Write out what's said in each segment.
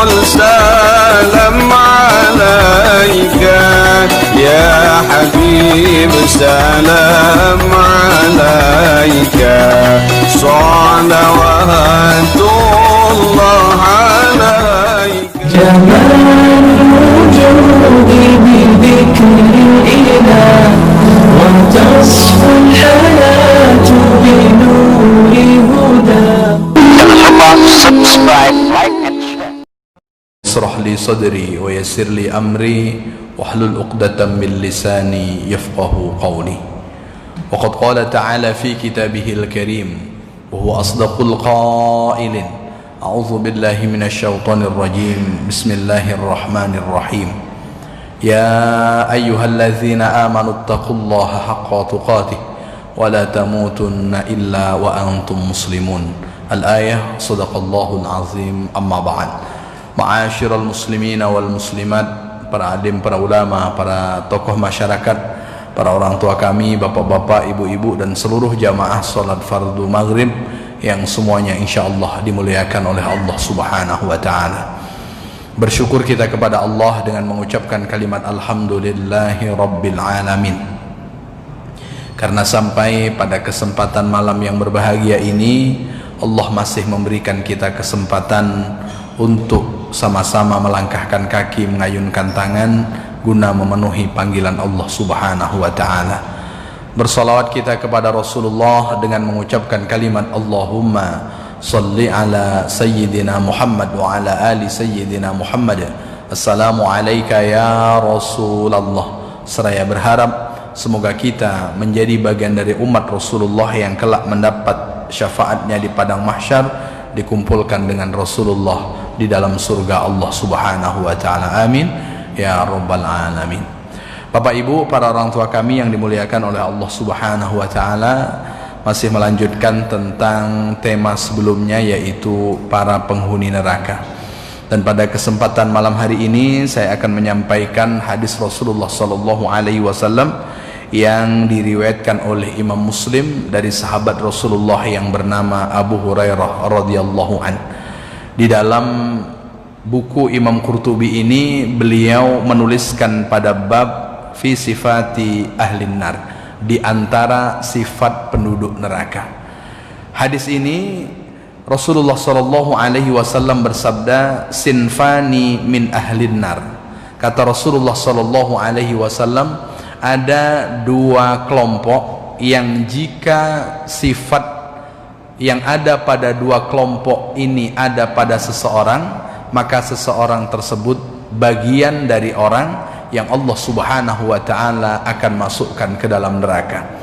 السلام عليك يا حبيب سلام عليك صلوات الله عليك جمال الوجود بذكر الإله وتصفو الحياة بنور هدى. اشرح لي صدري ويسر لي أمري واحلل عقدة من لساني يفقه قولي. وقد قال تعالى في كتابه الكريم وهو أصدق القائلين أعوذ بالله من الشيطان الرجيم بسم الله الرحمن الرحيم يا أيها الذين آمنوا اتقوا الله حق تقاته ولا تموتن إلا وأنتم مسلمون. الآية صدق الله العظيم. أما بعد Ma'asyiral muslimina wal muslimat, para alim, para ulama, para tokoh masyarakat, para orang tua kami, bapak-bapak, ibu-ibu, dan seluruh jamaah salat fardu maghrib yang semuanya insyaallah dimuliakan oleh Allah subhanahu wa ta'ala. Bersyukur kita kepada Allah dengan mengucapkan kalimat alhamdulillahi rabbil alamin, karena sampai pada kesempatan malam yang berbahagia ini Allah masih memberikan kita kesempatan untuk sama-sama melangkahkan kaki, mengayunkan tangan guna memenuhi panggilan Allah subhanahu wa ta'ala. Bersalawat kita kepada Rasulullah dengan mengucapkan kalimat Allahumma salli ala sayyidina Muhammad wa ala ali sayyidina Muhammad. Assalamu alayka ya Rasulullah. Seraya berharap semoga kita menjadi bagian dari umat Rasulullah yang kelak mendapat syafaatnya di padang mahsyar, dikumpulkan dengan Rasulullah di dalam surga Allah subhanahu wa ta'ala. Amin ya rabbal alamin. Bapak ibu, para orang tua kami yang dimuliakan oleh Allah subhanahu wa ta'ala, masih melanjutkan tentang tema sebelumnya, yaitu para penghuni neraka. Dan pada kesempatan malam hari ini saya akan menyampaikan hadis Rasulullah sallallahu alaihi wasallam yang diriwayatkan oleh Imam Muslim dari sahabat Rasulullah yang bernama Abu Hurairah radhiyallahu an. Di dalam buku Imam Qurtubi ini beliau menuliskan pada bab fi sifati ahlin nar, di antara sifat penduduk neraka. Hadis ini Rasulullah sallallahu alaihi wasallam bersabda, sinfani min ahlin nar. Kata Rasulullah sallallahu alaihi wasallam, ada dua kelompok yang jika sifat yang ada pada dua kelompok ini ada pada seseorang, maka seseorang tersebut bagian dari orang yang Allah subhanahu wa ta'ala akan masukkan ke dalam neraka.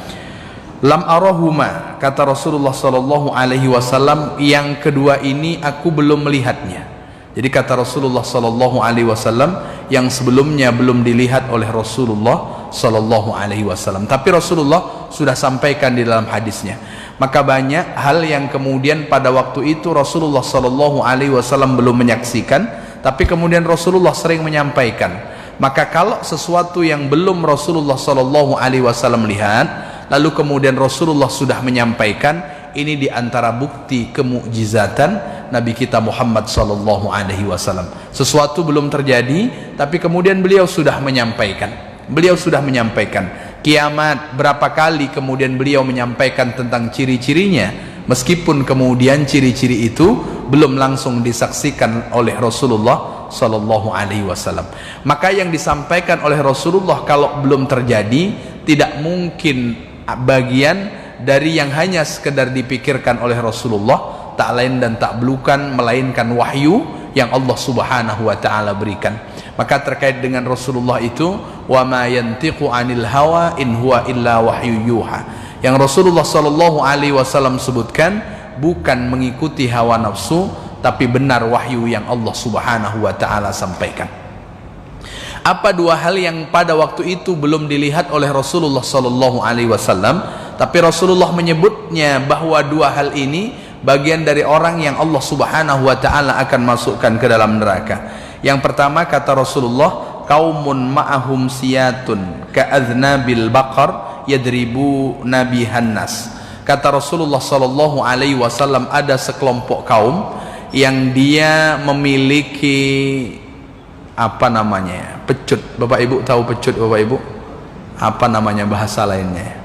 Lam arahuma, kata Rasulullah sallallahu alaihi wasallam, yang kedua ini aku belum melihatnya. Jadi kata Rasulullah sallallahu alaihi wasallam, yang sebelumnya belum dilihat oleh Rasulullah sallallahu alaihi wasallam, tapi Rasulullah sudah sampaikan di dalam hadisnya. Maka banyak hal yang kemudian pada waktu itu Rasulullah sallallahu alaihi wasallam belum menyaksikan, tapi kemudian Rasulullah sering menyampaikan. Maka kalau sesuatu yang belum Rasulullah sallallahu alaihi wasallam lihat, lalu kemudian Rasulullah sudah menyampaikan, ini diantara bukti kemukjizatan Nabi kita Muhammad sallallahu alaihi wasallam. Sesuatu belum terjadi, tapi kemudian beliau sudah menyampaikan. Beliau sudah menyampaikan kiamat, berapa kali kemudian beliau menyampaikan tentang ciri-cirinya, meskipun kemudian ciri-ciri itu belum langsung disaksikan oleh Rasulullah sallallahu alaihi wasallam. Maka yang disampaikan oleh Rasulullah kalau belum terjadi, tidak mungkin bagian dari yang hanya sekedar dipikirkan oleh Rasulullah, tak lain dan tak bukan melainkan wahyu yang Allah subhanahu wa ta'ala berikan. Maka terkait dengan Rasulullah itu, wa ma yantiqu anil hawa in huwa illa wahyu yuha, yang Rasulullah sallallahu alaihi wasallam sebutkan bukan mengikuti hawa nafsu, tapi benar wahyu yang Allah subhanahu wa ta'ala sampaikan. Apa dua hal yang pada waktu itu belum dilihat oleh Rasulullah sallallahu alaihi wasallam, tapi Rasulullah menyebutnya bahwa dua hal ini bagian dari orang yang Allah subhanahu wa ta'ala akan masukkan ke dalam neraka. Yang pertama, kata Rasulullah, qaumun ma'ahum siyatun ka'adznabil baqar yadribu nabi hannas. Kata Rasulullah sallallahu alaihi wasallam, ada sekelompok kaum yang dia memiliki apa namanya, pecut. Bapak Ibu tahu pecut, Bapak Ibu? Apa namanya bahasa lainnya?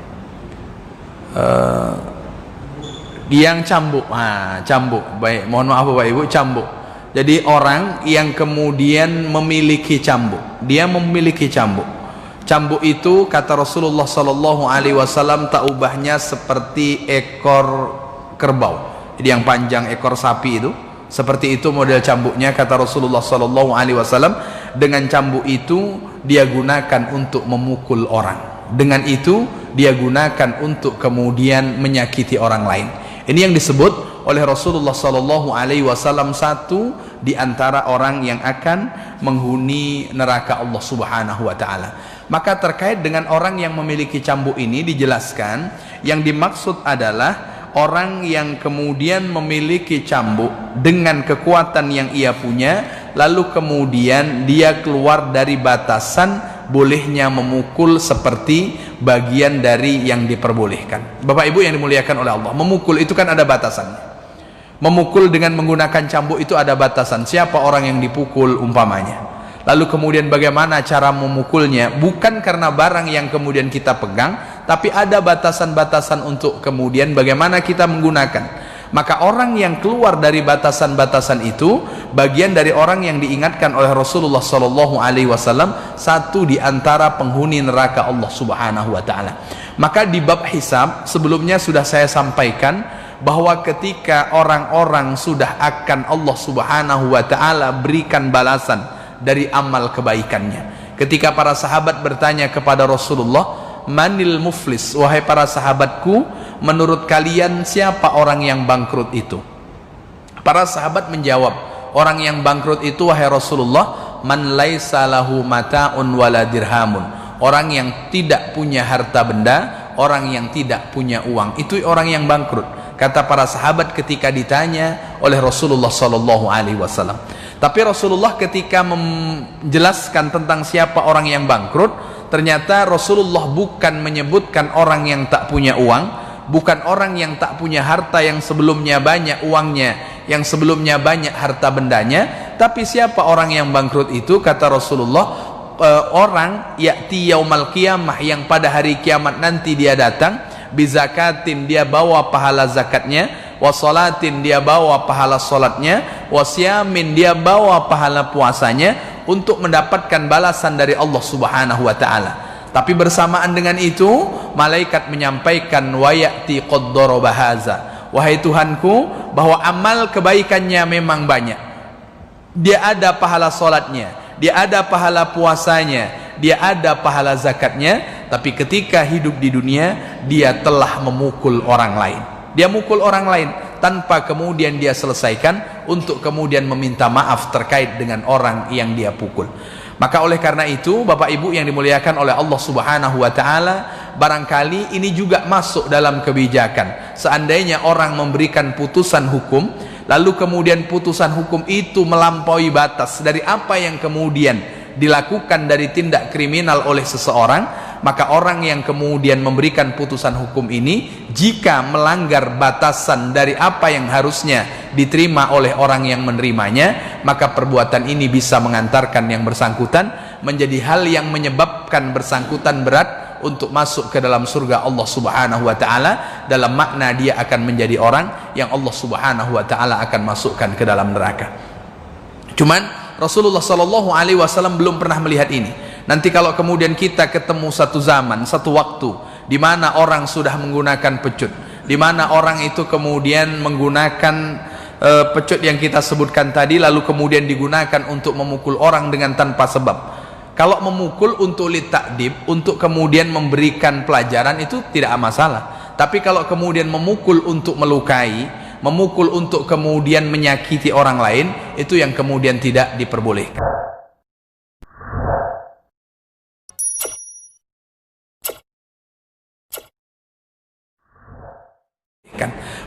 Yang cambuk. Cambuk. Baik, mohon maaf Bapak Ibu, cambuk. Jadi orang yang kemudian memiliki cambuk, dia memiliki cambuk. Cambuk itu kata Rasulullah sallallahu alaihi wasallam tak ubahnya seperti ekor kerbau. Jadi yang panjang ekor sapi itu, seperti itu model cambuknya kata Rasulullah sallallahu alaihi wasallam. Dengan cambuk itu dia gunakan untuk memukul orang. Dengan itu dia gunakan untuk kemudian menyakiti orang lain. Ini yang disebut oleh Rasulullah sallallahu alaihi wasallam satu di antara orang yang akan menghuni neraka Allah Subhanahu wa taala. Maka terkait dengan orang yang memiliki cambuk ini dijelaskan, yang dimaksud adalah orang yang kemudian memiliki cambuk dengan kekuatan yang ia punya, lalu kemudian dia keluar dari batasan bolehnya memukul seperti bagian dari yang diperbolehkan. Bapak Ibu yang dimuliakan oleh Allah, memukul itu kan ada batasannya. Memukul dengan menggunakan cambuk itu ada batasan. Siapa orang yang dipukul umpamanya, lalu kemudian bagaimana cara memukulnya, bukan karena barang yang kemudian kita pegang, tapi ada batasan-batasan untuk kemudian bagaimana kita menggunakan. Maka orang yang keluar dari batasan-batasan itu bagian dari orang yang diingatkan oleh Rasulullah sallallahu alaihi wasallam, satu di antara penghuni neraka Allah Subhanahu wa taala. Maka di bab hisab sebelumnya sudah saya sampaikan bahwa ketika orang-orang sudah akan Allah Subhanahu wa taala berikan balasan dari amal kebaikannya. Ketika para sahabat bertanya kepada Rasulullah, manil muflis, wahai para sahabatku, menurut kalian siapa orang yang bangkrut itu? Para sahabat menjawab, orang yang bangkrut itu wahai Rasulullah, man laisa lahu mata'un wala dirhamun, orang yang tidak punya harta benda, orang yang tidak punya uang, itu orang yang bangkrut. Kata para sahabat ketika ditanya oleh Rasulullah sallallahu alaihi wasallam. Tapi Rasulullah ketika menjelaskan tentang siapa orang yang bangkrut, ternyata Rasulullah bukan menyebutkan orang yang tak punya uang, bukan orang yang tak punya harta yang sebelumnya banyak uangnya, yang sebelumnya banyak harta bendanya, tapi siapa orang yang bangkrut itu kata Rasulullah, orang ya'ti yaumal qiyamah, yang pada hari kiamat nanti dia datang, bizakatin dia bawa pahala zakatnya, wasolatin dia bawa pahala solatnya, wasyamin dia bawa pahala puasanya, untuk mendapatkan balasan dari Allah Subhanahu wa taala. Tapi bersamaan dengan itu malaikat menyampaikan wa ya'ti qaddara bahaza, wahai Tuhanku, bahwa amal kebaikannya memang banyak, dia ada pahala solatnya, dia ada pahala puasanya, dia ada pahala zakatnya, tapi ketika hidup di dunia dia telah memukul orang lain. Dia mukul orang lain tanpa kemudian dia selesaikan untuk kemudian meminta maaf terkait dengan orang yang dia pukul. Maka oleh karena itu Bapak Ibu yang dimuliakan oleh Allah Subhanahu wa taala, barangkali ini juga masuk dalam kebijakan. Seandainya orang memberikan putusan hukum, lalu kemudian putusan hukum itu melampaui batas dari apa yang kemudian dilakukan dari tindak kriminal oleh seseorang, maka orang yang kemudian memberikan putusan hukum ini jika melanggar batasan dari apa yang harusnya diterima oleh orang yang menerimanya, maka perbuatan ini bisa mengantarkan yang bersangkutan menjadi hal yang menyebabkan bersangkutan berat untuk masuk ke dalam surga Allah Subhanahu wa taala, dalam makna dia akan menjadi orang yang Allah Subhanahu wa taala akan masukkan ke dalam neraka. Cuman Rasulullah sallallahu alaihi wasallam belum pernah melihat ini. Nanti kalau kemudian kita ketemu satu zaman, satu waktu di mana orang sudah menggunakan pecut, di mana orang itu kemudian menggunakan pecut yang kita sebutkan tadi, lalu kemudian digunakan untuk memukul orang dengan tanpa sebab. Kalau memukul untuk litakdib, untuk kemudian memberikan pelajaran, itu tidak masalah. Tapi kalau kemudian memukul untuk melukai, memukul untuk kemudian menyakiti orang lain, itu yang kemudian tidak diperbolehkan.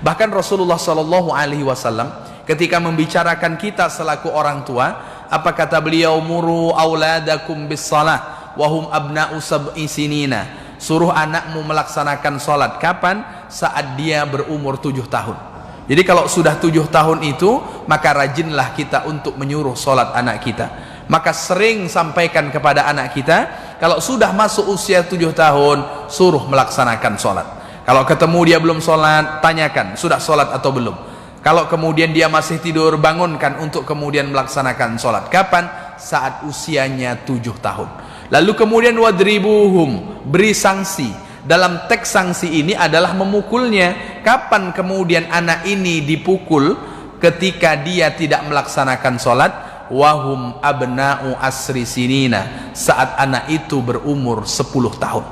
Bahkan Rasulullah sallallahu alaihi wasallam ketika membicarakan kita selaku orang tua, apa kata beliau? Muru auladakum bis shalah wa hum abna'u sab'i sinina. Suruh anakmu melaksanakan salat. Kapan? Saat dia berumur 7 tahun. Jadi kalau sudah 7 tahun itu, maka rajinlah kita untuk menyuruh sholat anak kita. Maka sering sampaikan kepada anak kita, kalau sudah masuk usia 7 tahun, suruh melaksanakan sholat. Kalau ketemu dia belum sholat, tanyakan, sudah sholat atau belum. Kalau kemudian dia masih tidur, bangunkan untuk kemudian melaksanakan sholat. Kapan? Saat usianya 7 tahun. Lalu kemudian wadribuhum, beri sanksi. Dalam teks sanksi ini adalah memukulnya. Kapan kemudian anak ini dipukul? Ketika dia tidak melaksanakan sholat. Wahum abna'u asri sinina, saat anak itu berumur 10 tahun.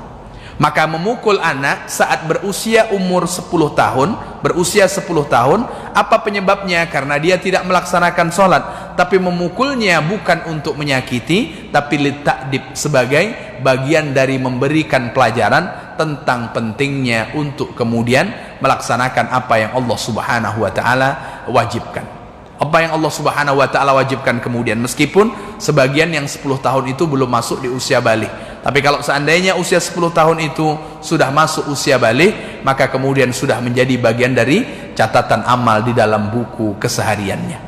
Maka memukul anak saat berusia umur 10 tahun, berusia 10 tahun, apa penyebabnya? Karena dia tidak melaksanakan sholat. Tapi memukulnya bukan untuk menyakiti, tapi litakdib, sebagai bagian dari memberikan pelajaran tentang pentingnya untuk kemudian melaksanakan apa yang Allah Subhanahu wa ta'ala wajibkan. Apa yang Allah Subhanahu wa ta'ala wajibkan kemudian, meskipun sebagian yang 10 tahun itu belum masuk di usia balik. Tapi kalau seandainya usia 10 tahun itu sudah masuk usia balik, maka kemudian sudah menjadi bagian dari catatan amal di dalam buku kesehariannya.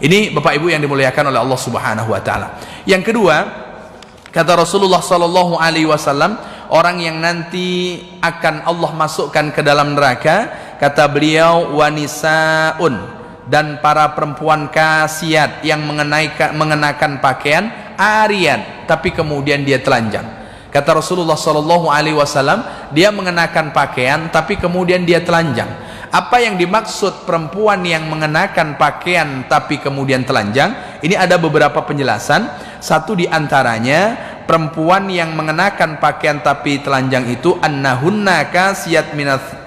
Ini Bapak Ibu yang dimuliakan oleh Allah Subhanahu wa ta'ala. Yang kedua, kata Rasulullah sallallahu alaihi wasallam, orang yang nanti akan Allah masukkan ke dalam neraka, kata beliau, wanisaun, dan para perempuan kasiat yang mengenakan pakaian ariyat, tapi kemudian dia telanjang. Kata Rasulullah sallallahu alaihi wasallam, dia mengenakan pakaian tapi kemudian dia telanjang. Apa yang dimaksud perempuan yang mengenakan pakaian tapi kemudian telanjang? Ini ada beberapa penjelasan. Satu di antaranya, perempuan yang mengenakan pakaian tapi telanjang itu annahunna kasiyat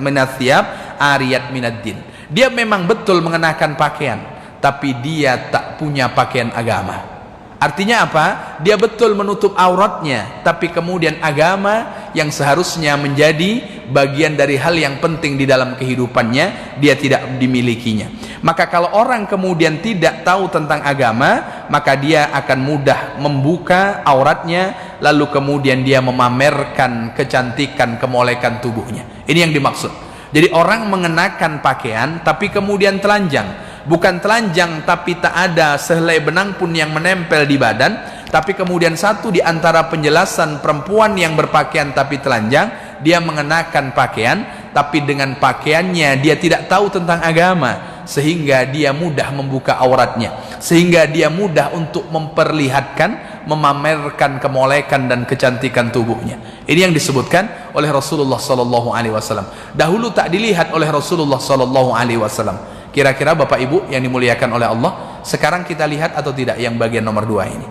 minathiyab ariyat minaddin. Dia memang betul mengenakan pakaian, tapi dia tak punya pakaian agama. Artinya apa? Dia betul menutup auratnya, tapi kemudian agama yang seharusnya menjadi bagian dari hal yang penting di dalam kehidupannya, dia tidak dimilikinya. Maka kalau orang kemudian tidak tahu tentang agama, maka dia akan mudah membuka auratnya, lalu kemudian dia memamerkan kecantikan, kemolekan tubuhnya. Ini yang dimaksud. Jadi orang mengenakan pakaian tapi kemudian telanjang, bukan telanjang tapi tak ada sehelai benang pun yang menempel di badan. Tapi kemudian satu di antara penjelasan perempuan yang berpakaian tapi telanjang, dia mengenakan pakaian tapi dengan pakaiannya dia tidak tahu tentang agama, sehingga dia mudah membuka auratnya, sehingga dia mudah untuk memperlihatkan, memamerkan kemolekan dan kecantikan tubuhnya. Ini yang disebutkan oleh Rasulullah sallallahu alaihi wasallam. Dahulu tak dilihat oleh Rasulullah sallallahu alaihi wasallam. Kira-kira Bapak Ibu yang dimuliakan oleh Allah, sekarang kita lihat atau tidak yang bagian nomor 2 ini?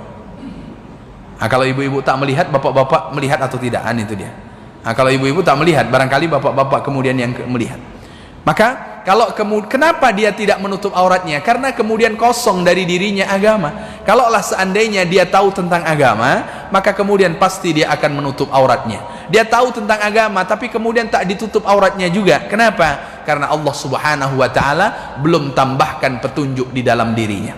Nah, kalau ibu-ibu tak melihat, bapak-bapak melihat atau tidak? Itu dia. Nah, kalau ibu-ibu tak melihat, barangkali bapak-bapak kemudian yang melihat. Maka kalau kenapa dia tidak menutup auratnya? Karena kemudian kosong dari dirinya agama. Kalaulah seandainya dia tahu tentang agama, maka kemudian pasti dia akan menutup auratnya. Dia tahu tentang agama tapi kemudian tak ditutup auratnya juga. Kenapa? Karena Allah Subhanahu wa ta'ala belum tambahkan petunjuk di dalam dirinya.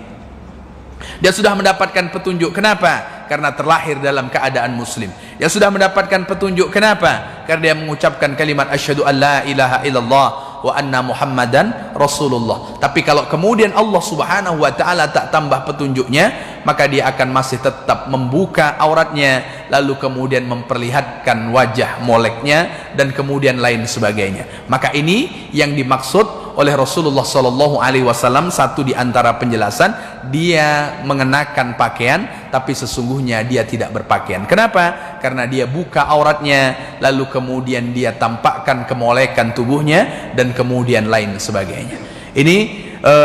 Dia sudah mendapatkan petunjuk. Kenapa? Karena terlahir dalam keadaan muslim. Dia sudah mendapatkan petunjuk. Kenapa? Karena dia mengucapkan kalimat asyhadu an la ilaha illallah wa anna muhammadan rasulullah. Tapi kalau kemudian Allah Subhanahu wa ta'ala tak tambah petunjuknya, maka dia akan masih tetap membuka auratnya, lalu kemudian memperlihatkan wajah moleknya dan kemudian lain sebagainya. Maka ini yang dimaksud oleh Rasulullah sallallahu alaihi wasallam. Satu di antara penjelasan, dia mengenakan pakaian tapi sesungguhnya dia tidak berpakaian. Kenapa? Karena dia buka auratnya, lalu kemudian dia tampakkan kemolekan tubuhnya dan kemudian lain sebagainya. Ini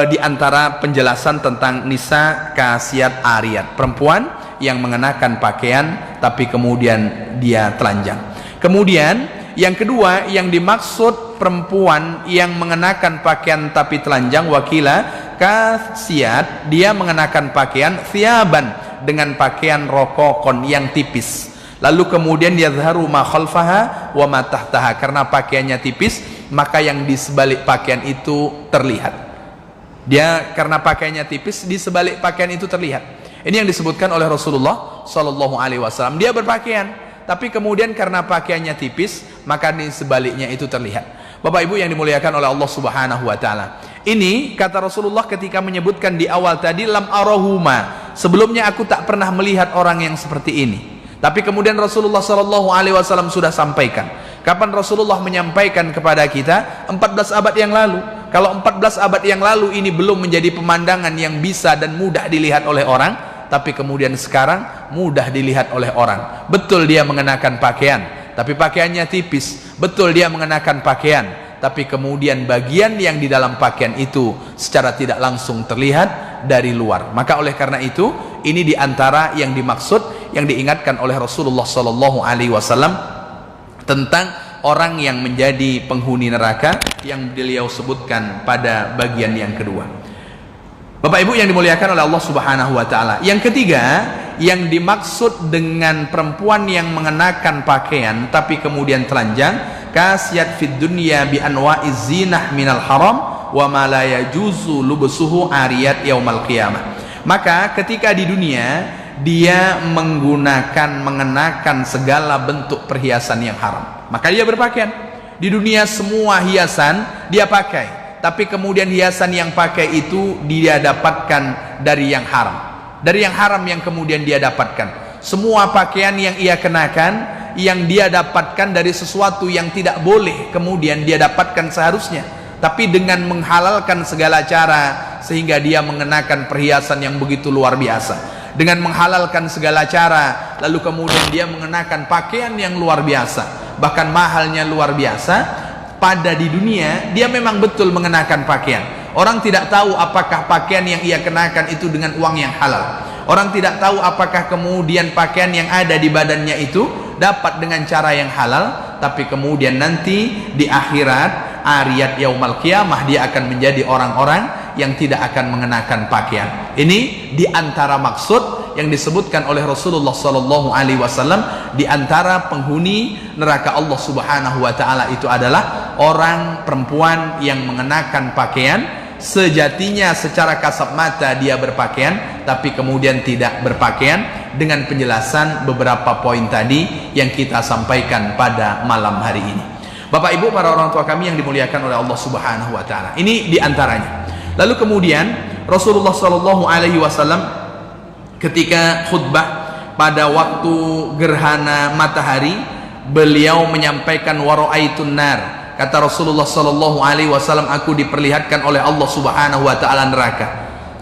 di antara penjelasan tentang nisa kasiyat ariyat, perempuan yang mengenakan pakaian tapi kemudian dia telanjang. Kemudian yang kedua yang dimaksud perempuan yang mengenakan pakaian tapi telanjang, wakila kasiyat, dia mengenakan pakaian thiyaban, dengan pakaian rokokon yang tipis, lalu kemudian yazharu ma khalfaha wa ma tahtaha, karena pakaiannya tipis maka yang di sebalik pakaian itu terlihat. Dia karena pakaiannya tipis, di sebalik pakaian itu terlihat. Ini yang disebutkan oleh Rasulullah sallallahu alaihi wasallam. Dia berpakaian tapi kemudian karena pakaiannya tipis, maka di sebaliknya itu terlihat. Bapak Ibu yang dimuliakan oleh Allah Subhanahu wa ta'ala, Ini kata Rasulullah ketika menyebutkan di awal tadi, lam arahuma, sebelumnya aku tak pernah melihat orang yang seperti ini. Tapi kemudian Rasulullah SAW sudah sampaikan. Kapan Rasulullah menyampaikan kepada kita? 14 abad yang lalu. Kalau 14 abad yang lalu ini belum menjadi pemandangan yang bisa dan mudah dilihat oleh orang, tapi kemudian sekarang mudah dilihat oleh orang. Betul dia mengenakan pakaian, tapi pakaiannya tipis. Betul dia mengenakan pakaian, tapi kemudian bagian yang di dalam pakaian itu secara tidak langsung terlihat dari luar. Maka oleh karena itu, ini diantara yang dimaksud, yang diingatkan oleh Rasulullah SAW tentang orang yang menjadi penghuni neraka yang beliau sebutkan pada bagian yang kedua. Bapak Ibu yang dimuliakan oleh Allah Subhanahu wa taala. Yang ketiga, yang dimaksud dengan perempuan yang mengenakan pakaian tapi kemudian telanjang, kasiyat fid dunya bi anwa'iz zinah minal haram wa ma la yajuzu lubsuhu ariyat yaumal qiyamah. Maka ketika di dunia dia mengenakan segala bentuk perhiasan yang haram, maka dia berpakaian. Di dunia semua hiasan dia pakai, tapi kemudian hiasan yang pakai itu dia dapatkan dari yang haram, dari yang haram yang kemudian dia dapatkan. Semua pakaian yang ia kenakan, yang dia dapatkan dari sesuatu yang tidak boleh kemudian dia dapatkan seharusnya, tapi dengan menghalalkan segala cara sehingga dia mengenakan perhiasan yang begitu luar biasa. Dengan menghalalkan segala cara, lalu kemudian dia mengenakan pakaian yang luar biasa, bahkan mahalnya luar biasa. Pada di dunia dia memang betul mengenakan pakaian. Orang tidak tahu apakah pakaian yang ia kenakan itu dengan uang yang halal. Orang tidak tahu apakah kemudian pakaian yang ada di badannya itu dapat dengan cara yang halal. Tapi kemudian nanti di akhirat, ariyat yaumal qiyamah, dia akan menjadi orang-orang yang tidak akan mengenakan pakaian. Ini diantara maksud yang disebutkan oleh Rasulullah SAW. Diantara penghuni neraka Allah Subhanahu wa taala itu adalah orang perempuan yang mengenakan pakaian, sejatinya secara kasat mata dia berpakaian, tapi kemudian tidak berpakaian, dengan penjelasan beberapa poin tadi yang kita sampaikan pada malam hari ini. Bapak Ibu, para orang tua kami yang dimuliakan oleh Allah Subhanahu wa taala, ini diantaranya. Lalu kemudian Rasulullah SAW ketika khutbah pada waktu gerhana matahari, beliau menyampaikan wara'aitun nar. Kata Rasulullah SAW, aku diperlihatkan oleh Allah Subhanahu wa taala neraka.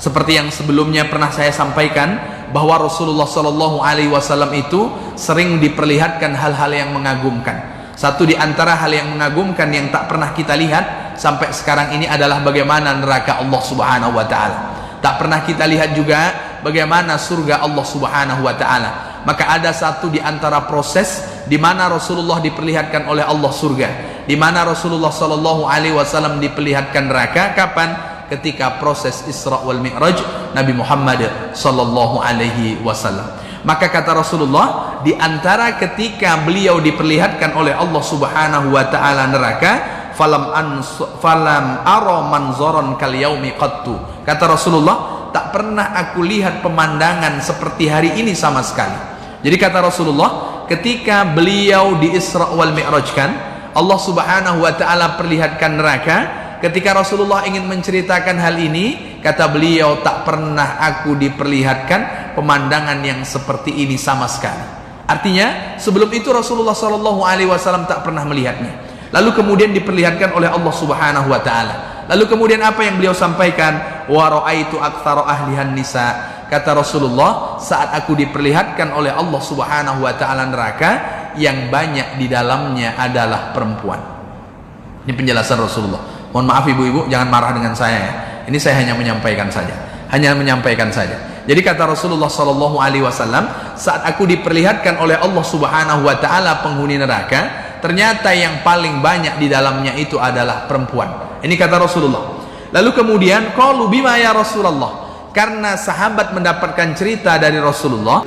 Seperti yang sebelumnya pernah saya sampaikan, bahwa Rasulullah SAW itu sering diperlihatkan hal-hal yang mengagumkan. Satu di antara hal yang mengagumkan yang tak pernah kita lihat sampai sekarang ini adalah bagaimana neraka Allah Subhanahu wa taala. Tak pernah kita lihat juga bagaimana surga Allah Subhanahu wa taala. Maka ada satu di antara proses di mana Rasulullah diperlihatkan oleh Allah surga, di mana Rasulullah SAW diperlihatkan neraka. Kapan? Ketika proses Isra wal Mi'raj Nabi Muhammad SAW. Maka kata Rasulullah, di antara ketika beliau diperlihatkan oleh Allah Subhanahu wa taala neraka, falam ara manzaran kal yaumi qattu. Kata Rasulullah, tak pernah aku lihat pemandangan seperti hari ini sama sekali. Jadi kata Rasulullah, ketika beliau di Isra wal Mi'rajkan, Allah Subhanahu wa taala perlihatkan neraka. Ketika Rasulullah ingin menceritakan hal ini, kata beliau, tak pernah aku diperlihatkan pemandangan yang seperti ini sama sekali. Artinya sebelum itu Rasulullah SAW tak pernah melihatnya. Lalu kemudian diperlihatkan oleh Allah Subhanahu wa taala. Lalu kemudian apa yang beliau sampaikan? Wa ra'aitu aktsara ahlihan nisa. Kata Rasulullah, saat aku diperlihatkan oleh Allah Subhanahu wa taala neraka, yang banyak di dalamnya adalah perempuan. Ini penjelasan Rasulullah. Mohon maaf ibu-ibu, jangan marah dengan saya ya. Ini saya hanya menyampaikan saja. Jadi kata Rasulullah SAW, saat aku diperlihatkan oleh Allah Subhanahu wa taala penghuni neraka, ternyata yang paling banyak di dalamnya itu adalah perempuan. Ini kata Rasulullah. Lalu kemudian qalu bima ya Rasulullah, karena sahabat mendapatkan cerita dari Rasulullah,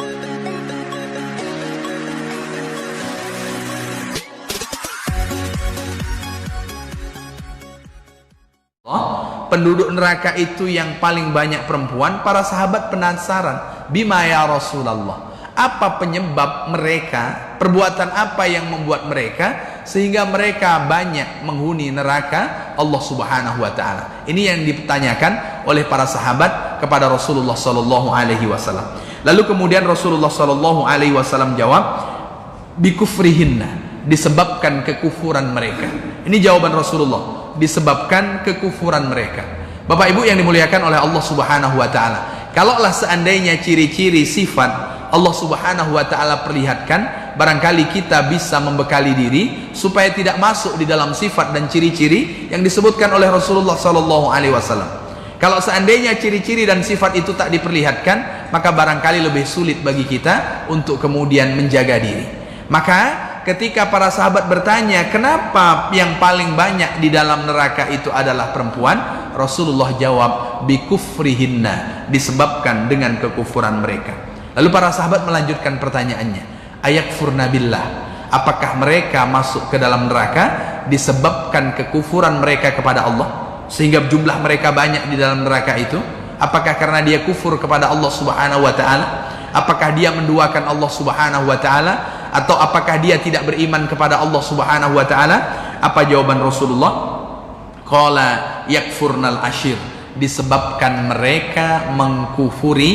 penduduk neraka itu yang paling banyak perempuan. Para sahabat penasaran, bima ya Rasulullah, apa penyebab mereka, perbuatan apa yang membuat mereka sehingga mereka banyak menghuni neraka Allah Subhanahu wa taala. Ini yang ditanyakan oleh para sahabat kepada Rasulullah sallallahu alaihi wasallam. Lalu kemudian Rasulullah sallallahu alaihi wasallam jawab, bikufrihinna, disebabkan kekufuran mereka. Ini jawaban Rasulullah, disebabkan kekufuran mereka. Bapak Ibu yang dimuliakan oleh Allah Subhanahu wa taala, kalaulah seandainya ciri-ciri sifat Allah Subhanahu wa taala perlihatkan, barangkali kita bisa membekali diri supaya tidak masuk di dalam sifat dan ciri-ciri yang disebutkan oleh Rasulullah sallallahu alaihi wasallam. Kalau seandainya ciri-ciri dan sifat itu tak diperlihatkan, maka barangkali lebih sulit bagi kita untuk kemudian menjaga diri. Maka ketika para sahabat bertanya, kenapa yang paling banyak di dalam neraka itu adalah perempuan? Rasulullah jawab, bikufrihinna, disebabkan dengan kekufuran mereka. Lalu para sahabat melanjutkan pertanyaannya, ayakfurna billah, apakah mereka masuk ke dalam neraka disebabkan kekufuran mereka kepada Allah, sehingga jumlah mereka banyak di dalam neraka itu? Apakah karena dia kufur kepada Allah Subhanahu wa taala? Apakah dia menduakan Allah Subhanahu wa taala? Atau apakah dia tidak beriman kepada Allah Subhanahu wa taala? Apa jawaban Rasulullah? Qala yakfurnal ashir, disebabkan mereka mengkufuri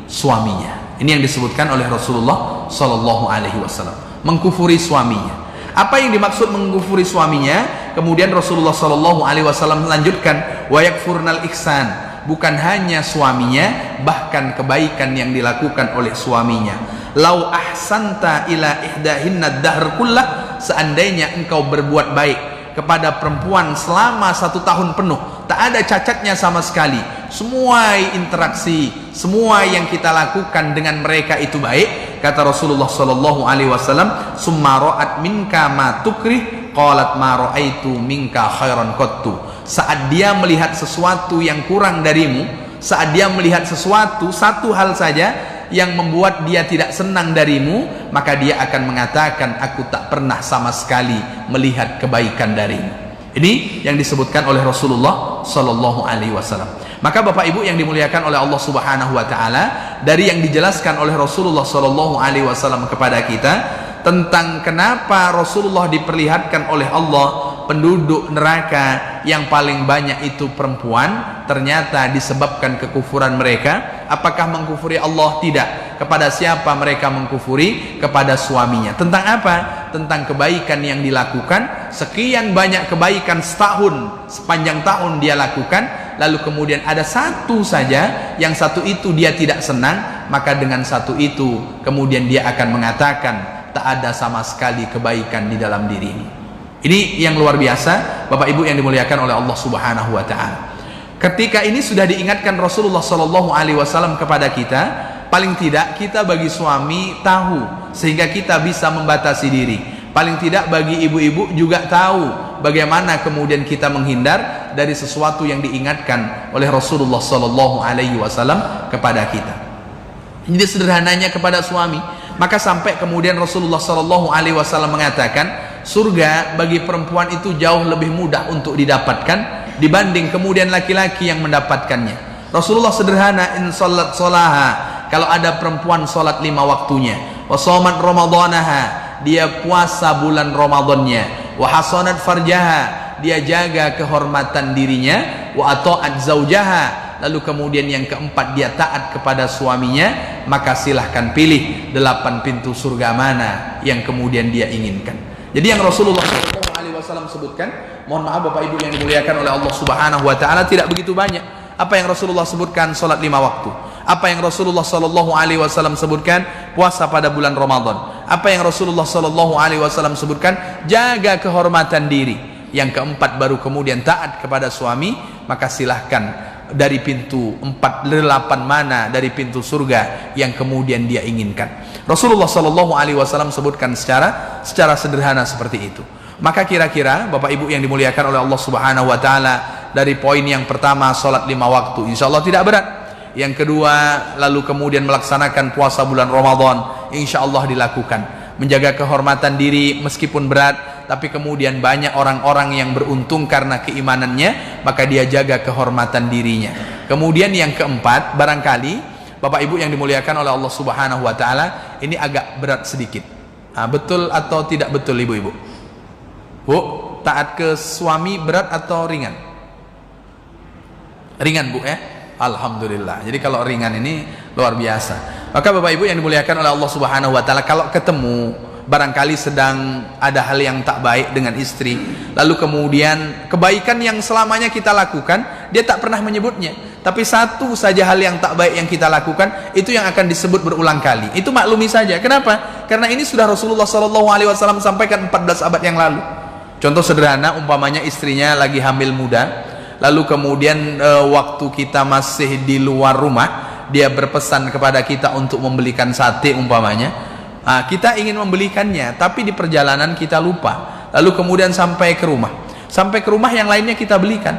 suaminya. Ini yang disebutkan oleh Rasulullah sallallahu alaihi wasallam, mengkufuri suaminya. Apa yang dimaksud mengkufuri suaminya? Kemudian Rasulullah sallallahu alaihi wasallam melanjutkan, wa yakfurnal ihsan, bukan hanya suaminya, bahkan kebaikan yang dilakukan oleh suaminya. Lau ahsanta ila ihdahinna dahr kullah, seandainya engkau berbuat baik kepada perempuan selama 1 tahun penuh, tak ada cacatnya sama sekali, semua interaksi, semua yang kita lakukan dengan mereka itu baik, kata Rasulullah sallallahu alaihi wasallam, summa ra'at minka ma tukrih qalat ma ra'aitu minka khairan qattu. Saat dia melihat sesuatu yang kurang darimu, saat dia melihat sesuatu, satu hal saja yang membuat dia tidak senang darimu, maka dia akan mengatakan, aku tak pernah sama sekali melihat kebaikan darimu. Ini yang disebutkan oleh Rasulullah sallallahu alaihi wasallam. Maka Bapak Ibu yang dimuliakan oleh Allah Subhanahu wa taala, dari yang dijelaskan oleh Rasulullah sallallahu alaihi wasallam kepada kita tentang kenapa Rasulullah diperlihatkan oleh Allah penduduk neraka yang paling banyak itu perempuan, ternyata disebabkan kekufuran mereka. Apakah mengkufuri Allah? Tidak. Kepada siapa mereka mengkufuri? Kepada suaminya. Tentang apa? Tentang kebaikan yang dilakukan, sekian banyak kebaikan setahun, sepanjang tahun dia lakukan, lalu kemudian ada satu saja, yang satu itu dia tidak senang, maka dengan satu itu kemudian dia akan mengatakan, tak ada sama sekali kebaikan di dalam diri ini. Ini yang luar biasa, Bapak Ibu yang dimuliakan oleh Allah Subhanahu wa taala. Ketika ini sudah diingatkan Rasulullah sallallahu alaihi wasallam kepada kita, paling tidak kita bagi suami tahu, sehingga kita bisa membatasi diri. Paling tidak bagi ibu-ibu juga tahu bagaimana kemudian kita menghindar dari sesuatu yang diingatkan oleh Rasulullah sallallahu alaihi wasallam kepada kita. Jadi sederhananya kepada suami, maka sampai kemudian Rasulullah sallallahu alaihi wasallam mengatakan, surga bagi perempuan itu jauh lebih mudah untuk didapatkan dibanding kemudian laki-laki yang mendapatkannya. Rasulullah sederhana, in salat solaha, kalau ada perempuan salat 5 waktunya, wa shamat ramadhanaha, dia puasa bulan Ramadannya, wa hasanat farjaha, dia jaga kehormatan dirinya, wa ata'at zaujaha, lalu kemudian yang keempat dia taat kepada suaminya, maka silahkan pilih 8 pintu surga mana yang kemudian dia inginkan. Jadi yang Rasulullah SAW sebutkan, mohon maaf Bapak Ibu yang dimuliakan oleh Allah Subhanahu wa taala, tidak begitu banyak. Apa yang Rasulullah sebutkan? Salat 5 waktu. Apa yang Rasulullah SAW sebutkan? Puasa pada bulan Ramadan. Apa yang Rasulullah SAW sebutkan? Jaga kehormatan diri. Yang keempat baru kemudian taat kepada suami, maka silahkan dari pintu 8 mana dari pintu surga yang kemudian dia inginkan. Rasulullah SAW sebutkan secara sederhana seperti itu. Maka kira-kira Bapak Ibu yang dimuliakan oleh Allah Subhanahu wa taala, dari poin yang pertama salat 5 waktu, insya Allah tidak berat. Yang kedua, lalu kemudian melaksanakan puasa bulan Ramadan, insya Allah dilakukan. Menjaga kehormatan diri meskipun berat, tapi kemudian banyak orang-orang yang beruntung karena keimanannya, maka dia jaga kehormatan dirinya. Kemudian yang keempat, barangkali Bapak Ibu yang dimuliakan oleh Allah Subhanahu wa taala, ini agak berat sedikit. Betul atau tidak betul Ibu-ibu? Bu, taat ke suami berat atau ringan? Ringan, Bu, ya? Alhamdulillah. Jadi kalau ringan ini luar biasa. Maka Bapak Ibu yang dimuliakan oleh Allah Subhanahu wa taala, kalau ketemu barangkali sedang ada hal yang tak baik dengan istri, lalu kemudian kebaikan yang selamanya kita lakukan dia tak pernah menyebutnya, tapi satu saja hal yang tak baik yang kita lakukan itu yang akan disebut berulang kali. Itu maklumi saja. Kenapa? Karena ini sudah Rasulullah SAW sampaikan 14 abad yang lalu. Contoh sederhana, umpamanya istrinya lagi hamil muda, lalu kemudian waktu kita masih di luar rumah, dia berpesan kepada kita untuk membelikan sate umpamanya. Kita ingin membelikannya, tapi di perjalanan kita lupa. Lalu kemudian sampai ke rumah yang lainnya kita belikan,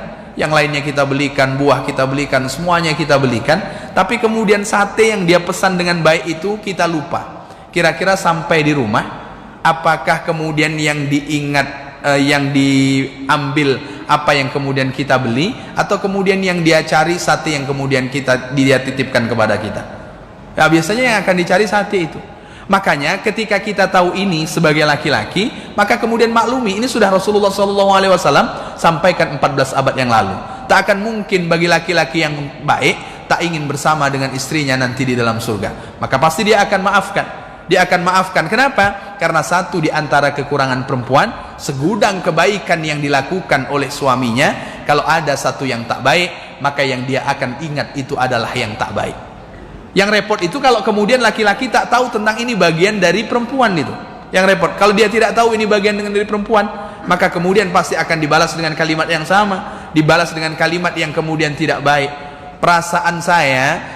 buah kita belikan, semuanya kita belikan, tapi kemudian sate yang dia pesan dengan baik itu kita lupa. Kira-kira sampai di rumah, apakah kemudian yang diingat, yang diambil apa yang kemudian kita beli, atau kemudian yang dia cari sate yang kemudian dia titipkan kepada kita? Ya, biasanya yang akan dicari sate itu. Makanya ketika kita tahu ini sebagai laki-laki, maka kemudian maklumi ini sudah Rasulullah SAW sampaikan 14 abad yang lalu. Tak akan mungkin bagi laki-laki yang baik tak ingin bersama dengan istrinya nanti di dalam surga. Maka pasti dia akan maafkan. Kenapa? Karena satu di antara kekurangan perempuan, segudang kebaikan yang dilakukan oleh suaminya, kalau ada satu yang tak baik, maka yang dia akan ingat itu adalah yang tak baik. Yang repot itu kalau kemudian laki-laki tak tahu tentang ini bagian dari perempuan itu. Yang repot, kalau dia tidak tahu ini bagian dari perempuan, maka kemudian pasti akan dibalas dengan kalimat yang sama, dibalas dengan kalimat yang kemudian tidak baik. Perasaan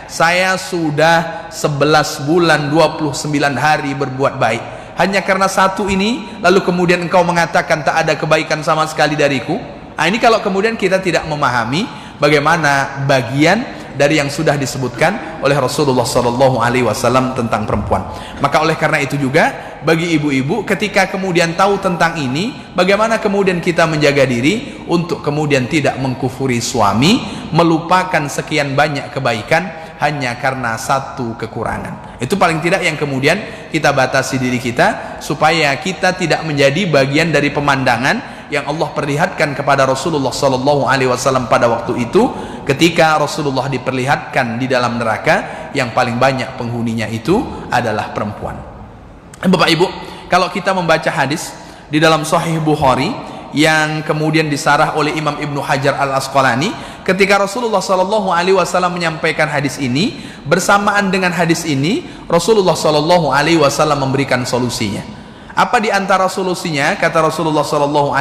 saya sudah 11 bulan 29 hari berbuat baik, hanya karena satu ini, lalu kemudian engkau mengatakan tak ada kebaikan sama sekali dariku. Ini kalau kemudian kita tidak memahami bagaimana bagian dari yang sudah disebutkan oleh Rasulullah SAW tentang perempuan. Maka oleh karena itu juga bagi ibu-ibu, ketika kemudian tahu tentang ini, bagaimana kemudian kita menjaga diri untuk kemudian tidak mengkufuri suami, melupakan sekian banyak kebaikan hanya karena satu kekurangan. Itu paling tidak yang kemudian kita batasi diri kita, supaya kita tidak menjadi bagian dari pemandangan yang Allah perlihatkan kepada Rasulullah SAW pada waktu itu, ketika Rasulullah diperlihatkan di dalam neraka yang paling banyak penghuninya itu adalah perempuan. Bapak Ibu, kalau kita membaca hadis di dalam Sahih Bukhari yang kemudian disarah oleh Imam Ibnu Hajar Al-Asqalani, ketika Rasulullah SAW menyampaikan hadis ini, bersamaan dengan hadis ini Rasulullah SAW memberikan solusinya. Apa di antara solusinya? Kata Rasulullah SAW,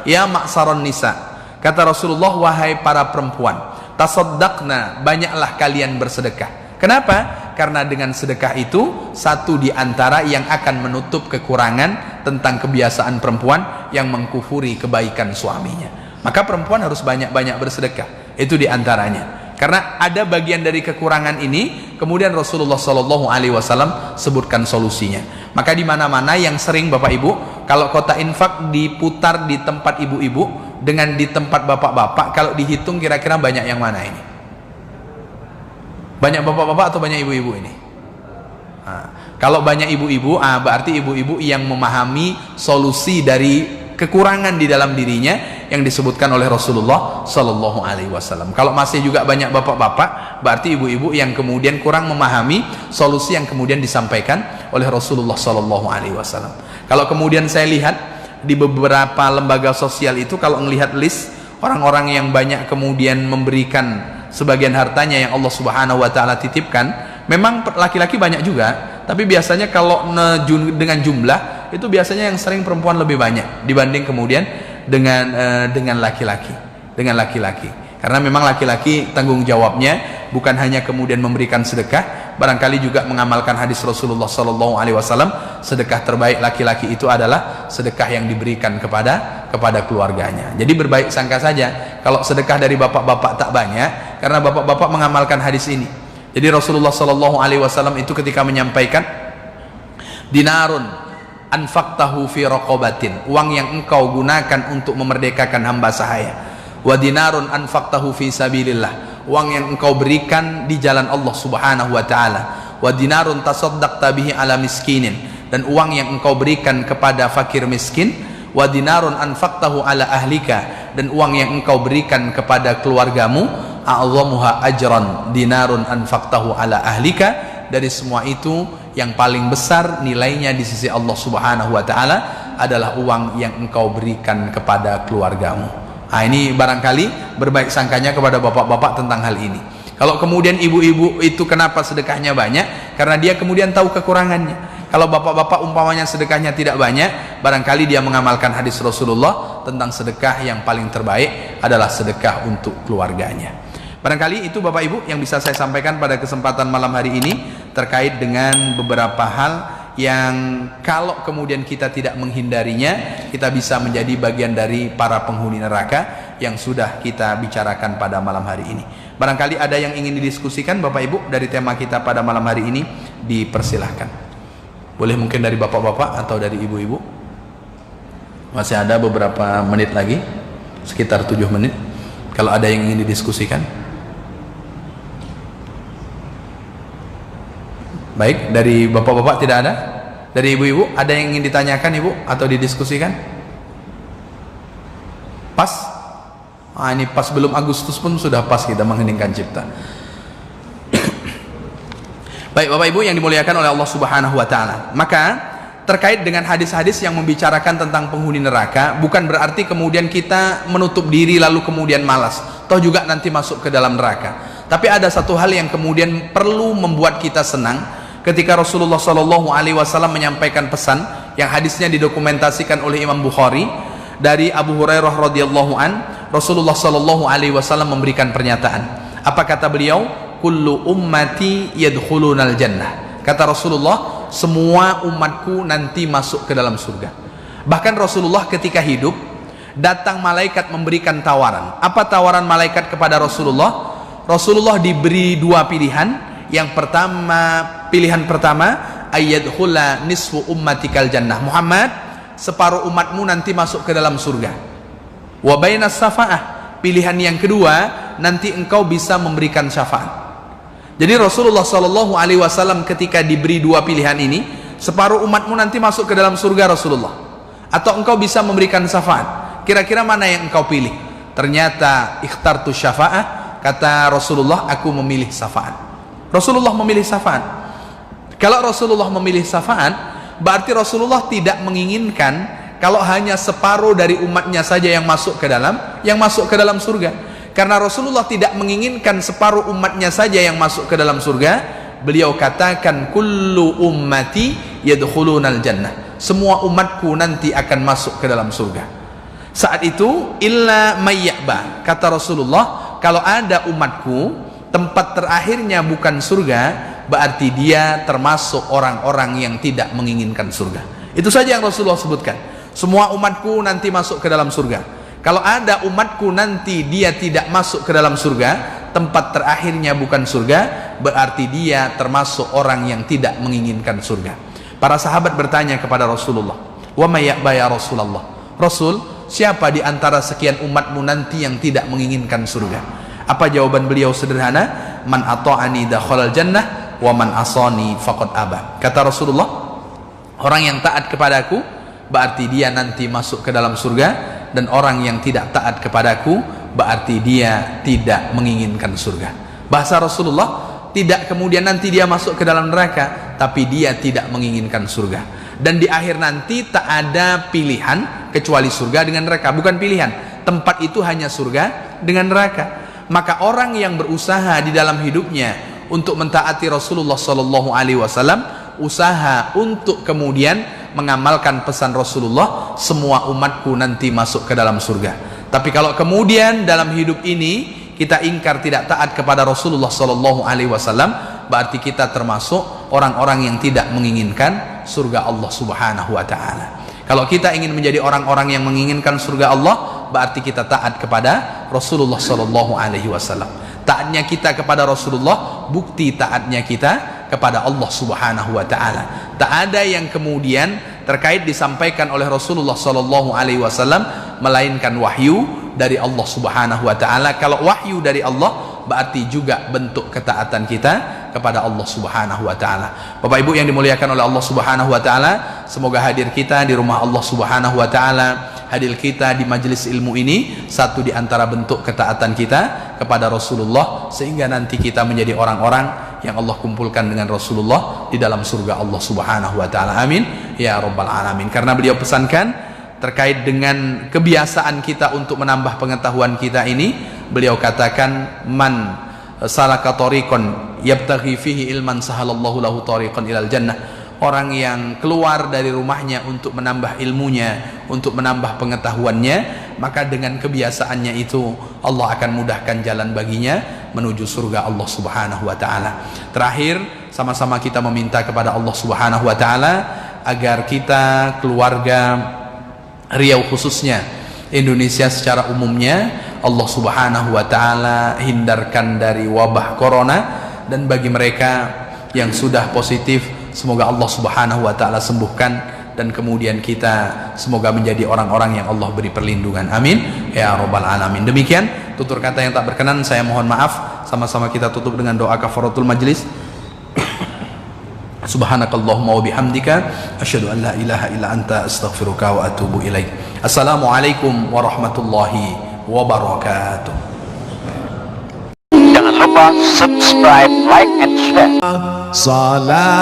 ya ma'saron nisa, kata Rasulullah, wahai para perempuan, tasaddaqna, banyaklah kalian bersedekah. Kenapa? Karena dengan sedekah itu satu di antara yang akan menutup kekurangan tentang kebiasaan perempuan yang mengkufuri kebaikan suaminya. Maka perempuan harus banyak-banyak bersedekah. Itu di antaranya. Karena ada bagian dari kekurangan ini, kemudian Rasulullah SAW sebutkan solusinya. Maka di mana-mana yang sering Bapak Ibu, kalau kota infak diputar di tempat ibu-ibu dengan di tempat bapak-bapak, kalau dihitung kira-kira banyak yang mana ini? Banyak bapak-bapak atau banyak ibu-ibu ini? Kalau banyak ibu-ibu, berarti ibu-ibu yang memahami solusi dari kekurangan di dalam dirinya yang disebutkan oleh Rasulullah SAW. Kalau masih juga banyak bapak-bapak, berarti ibu-ibu yang kemudian kurang memahami solusi yang kemudian disampaikan oleh Rasulullah SAW. Kalau kemudian saya lihat di beberapa lembaga sosial itu, kalau melihat list orang-orang yang banyak kemudian memberikan sebagian hartanya yang Allah Subhanahu wa taala titipkan, memang laki-laki banyak juga, tapi biasanya kalau dengan jumlah itu biasanya yang sering perempuan lebih banyak dibanding kemudian dengan laki-laki. Karena memang laki-laki tanggung jawabnya bukan hanya kemudian memberikan sedekah, barangkali juga mengamalkan hadis Rasulullah SAW, sedekah terbaik laki-laki itu adalah sedekah yang diberikan kepada keluarganya. Jadi berbaik sangka saja kalau sedekah dari bapak-bapak tak banyak, karena bapak-bapak mengamalkan hadis ini. Jadi Rasulullah SAW itu ketika menyampaikan, dinarun anfaqtahu fi raqabatin, uang yang engkau gunakan untuk memerdekakan hamba sahaya, wa dinarun anfaqtahu fi sabilillah, uang yang engkau berikan di jalan Allah Subhanahu wa taala, wa dinarun tasaddaqta bihi ala miskinin, dan uang yang engkau berikan kepada fakir miskin, wa dinarun anfaqtahu ala ahlika, dan uang yang engkau berikan kepada keluargamu, a'zamuha ajran dinarun anfaqtahu ala ahlika, dari semua itu yang paling besar nilainya di sisi Allah Subhanahu wa taala adalah uang yang engkau berikan kepada keluargamu. Nah, ini barangkali berbaik sangkanya kepada bapak-bapak tentang hal ini. Kalau kemudian ibu-ibu itu kenapa sedekahnya banyak? Karena dia kemudian tahu kekurangannya. Kalau bapak-bapak umpamanya sedekahnya tidak banyak, barangkali dia mengamalkan hadis Rasulullah tentang sedekah yang paling terbaik adalah sedekah untuk keluarganya. Barangkali itu Bapak Ibu yang bisa saya sampaikan pada kesempatan malam hari ini terkait dengan beberapa hal yang kalau kemudian kita tidak menghindarinya, kita bisa menjadi bagian dari para penghuni neraka yang sudah kita bicarakan pada malam hari ini. Barangkali ada yang ingin didiskusikan Bapak Ibu dari tema kita pada malam hari ini, dipersilahkan. Boleh mungkin dari bapak-bapak atau dari ibu-ibu. Masih ada beberapa menit lagi, sekitar 7 menit. Kalau ada yang ingin didiskusikan. Baik, dari bapak-bapak tidak ada? Dari ibu-ibu ada yang ingin ditanyakan ibu atau didiskusikan? Pas? Ah, ini pas belum Agustus pun sudah pas kita mengheningkan cipta. Baik Bapak Ibu yang dimuliakan oleh Allah Subhanahu wa taala. Maka terkait dengan hadis-hadis yang membicarakan tentang penghuni neraka, bukan berarti kemudian kita menutup diri lalu kemudian malas, toh juga nanti masuk ke dalam neraka. Tapi ada satu hal yang kemudian perlu membuat kita senang ketika Rasulullah SAW menyampaikan pesan yang hadisnya didokumentasikan oleh Imam Bukhari dari Abu Hurairah radhiyallahu an. Rasulullah SAW memberikan pernyataan. Apa kata beliau? Kullu ummati yadkhulunal jannah. Kata Rasulullah, semua umatku nanti masuk ke dalam surga. Bahkan Rasulullah ketika hidup, datang malaikat memberikan tawaran. Apa tawaran malaikat kepada Rasulullah? Rasulullah diberi 2 pilihan. Yang pertama, pilihan pertama, ayyadkhula nisfu ummatikal jannah. Muhammad, separuh umatmu nanti masuk ke dalam surga. Wa bainas syafa'ah. Pilihan yang kedua, nanti engkau bisa memberikan syafaat. Jadi Rasulullah SAW ketika diberi 2 pilihan ini, separuh umatmu nanti masuk ke dalam surga Rasulullah, atau engkau bisa memberikan syafaat. Kira-kira mana yang engkau pilih? Ternyata ikhtartu syafa'ah. Kata Rasulullah, aku memilih syafaat. Rasulullah memilih syafaat. Kalau Rasulullah memilih syafaat, berarti Rasulullah tidak menginginkan kalau hanya separuh dari umatnya saja yang masuk ke dalam surga. Karena Rasulullah tidak menginginkan separuh umatnya saja yang masuk ke dalam surga, beliau katakan kullu ummati yadkhulunal jannah. Semua umatku nanti akan masuk ke dalam surga. Saat itu illa mayyaba, kata Rasulullah, kalau ada umatku tempat terakhirnya bukan surga, berarti dia termasuk orang-orang yang tidak menginginkan surga. Itu saja yang Rasulullah sebutkan. Semua umatku nanti masuk ke dalam surga. Kalau ada umatku nanti dia tidak masuk ke dalam surga, tempat terakhirnya bukan surga, berarti dia termasuk orang yang tidak menginginkan surga. Para sahabat bertanya kepada Rasulullah, wa may ya'ba ya Rasulullah? Rasul, siapa di antara sekian umatmu nanti yang tidak menginginkan surga? Apa jawaban beliau sederhana? Man ata'ani dakhalal jannah wa man asani faqad aba. Kata Rasulullah, orang yang taat kepadaku berarti dia nanti masuk ke dalam surga, dan orang yang tidak taat kepadaku berarti dia tidak menginginkan surga. Bahasa Rasulullah, tidak kemudian nanti dia masuk ke dalam neraka, tapi dia tidak menginginkan surga. Dan di akhir nanti tak ada pilihan kecuali surga dengan neraka. Bukan pilihan, tempat itu hanya surga dengan neraka. Maka orang yang berusaha di dalam hidupnya untuk mentaati Rasulullah SAW, usaha untuk kemudian mengamalkan pesan Rasulullah, semua umatku nanti masuk ke dalam surga. Tapi kalau kemudian dalam hidup ini kita ingkar, tidak taat kepada Rasulullah SAW, berarti kita termasuk orang-orang yang tidak menginginkan surga Allah Subhanahu wa taala. Kalau kita ingin menjadi orang-orang yang menginginkan surga Allah, berarti kita taat kepada Rasulullah SAW. Taatnya kita kepada Rasulullah bukti taatnya kita kepada Allah Subhanahu wa taala. Tak ada yang kemudian terkait disampaikan oleh Rasulullah SAW melainkan wahyu dari Allah Subhanahu wa taala. Kalau wahyu dari Allah berarti juga bentuk ketaatan kita kepada Allah Subhanahu wa taala. Bapak Ibu yang dimuliakan oleh Allah Subhanahu wa taala, semoga hadir kita di rumah Allah Subhanahu wa taala, hadir kita di majelis ilmu ini satu di antara bentuk ketaatan kita kepada Rasulullah, sehingga nanti kita menjadi orang-orang yang Allah kumpulkan dengan Rasulullah di dalam surga Allah Subhanahu wa taala. Amin ya rabbal alamin. Karena beliau pesankan terkait dengan kebiasaan kita untuk menambah pengetahuan kita ini, beliau katakan, man salaka tariqan yabtaghi fihi ilman sahalallahu lahu tariqan ilal jannah. Orang yang keluar dari rumahnya untuk menambah ilmunya, untuk menambah pengetahuannya, maka dengan kebiasaannya itu Allah akan mudahkan jalan baginya menuju surga Allah Subhanahu wa taala. Terakhir, sama-sama kita meminta kepada Allah Subhanahu wa taala agar kita, keluarga Riau khususnya, Indonesia secara umumnya, Allah Subhanahu wa taala hindarkan dari wabah corona, dan bagi mereka yang sudah positif, semoga Allah Subhanahu wa taala sembuhkan, dan kemudian kita semoga menjadi orang-orang yang Allah beri perlindungan. Amin ya rabbal alamin. Demikian tutur kata yang tak berkenan, saya mohon maaf. Sama-sama kita tutup dengan doa kafaratul majlis. Subhanakallahumma wa bihamdika asyhadu an la ilaha illa anta astaghfiruka wa atubu ilaik. Assalamualaikum warahmatullahi wabarakatuh. Jangan lupa subscribe, like, and share. Salatullah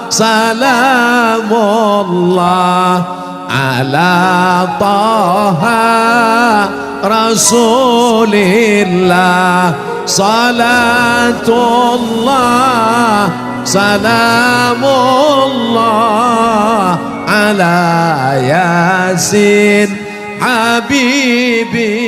salamullah ala taha rasulillah. Salatullah salamullah ala yasin habibillah.